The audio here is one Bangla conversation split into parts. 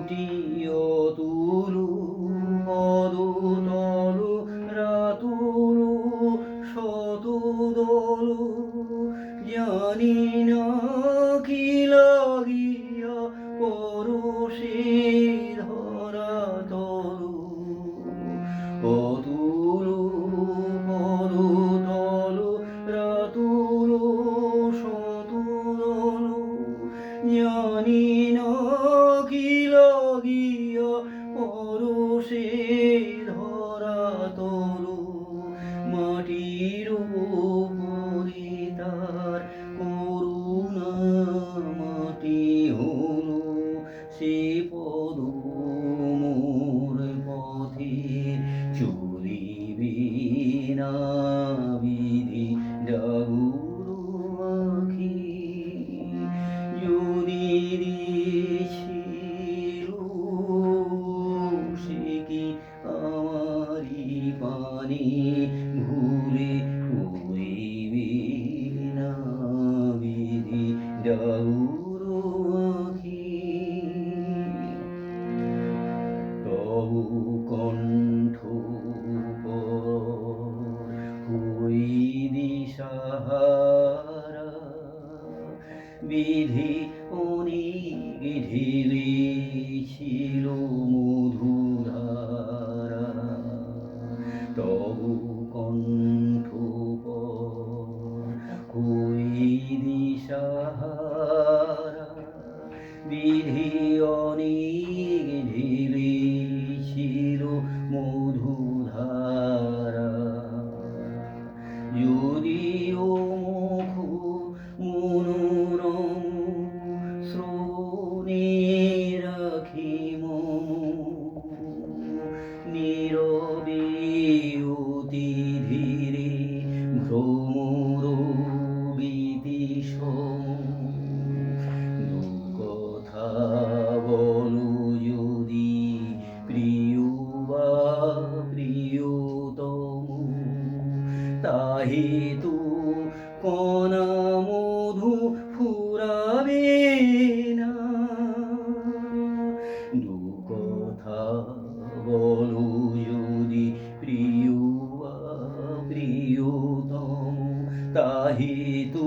তুলু পদতলু রাতুলু শতদলু জানি না কি লাগিয়া পরশে ধরা তলু অতুলু পদতলু রাতুলু শতদলু জানি না কি লাগিয়া পরশে ধরা তলু মাটির উপরে তার করুণা মাটি হলো সে পদ মোর পথে চলিবে না বিধি ডাগুরু আঁখি যদি দিয়েছিল সে কি আমারি পানে ভুলে পড়িবে না বিধি ডাগুরু আঁখি তবু কণ্ঠ হই দিশাহারা বিধি অনেক ঢেলেছিল মধুধারা তবু কণ্ঠ হই দিশাহারা বিধি অনেক ঢেলেছিল মধুধারা যদিও মুখ মনোরম শ্রবণে রাখি নীরবে অতি ধীরে ভ্রমর বিদিশম দুঃকথা বলো যদি প্রিয় বা প্রিয়তম তাহে তো কণা মধু ফুরাবে না দুঃকথা বলো যদি প্রিয় বা প্রিয়তম তাহে তো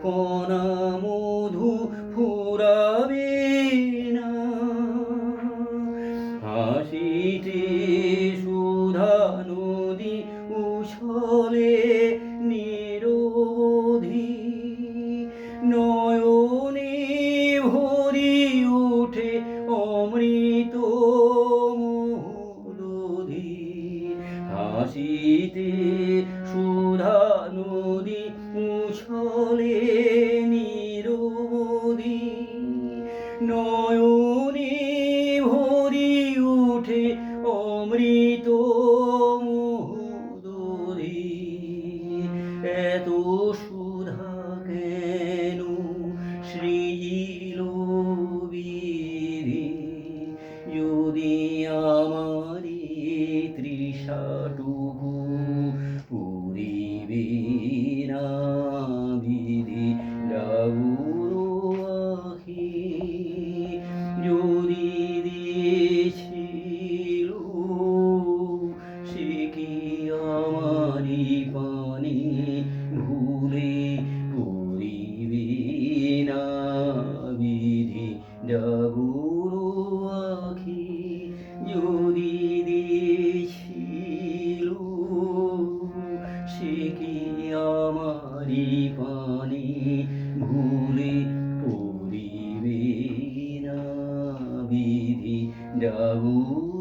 কণা মধু ফুরাবে না হাসিতে সুধা নদী উছলে নিরবধি নয়নে ভরি ওঠে অমৃত মহোদধি হাসিতে সুধা নদী উছলে নিরবধি নয়নে ভরি ওঠে অমৃত মহোদধি এত সুধা কেন সৃজিল বিধি যদি আমারি তৃষাটুকু পুরিবে না বিধি ডাগুরু আঁখি যদি দিয়েছিল সে কি আমারি পানে ভুলে পড়িবে না বিধি ডাগুরু আঁখি যদি দিয়েছিল সে কি আমারি পানে ভুলে পড়িবে না বিধি ডাগুরু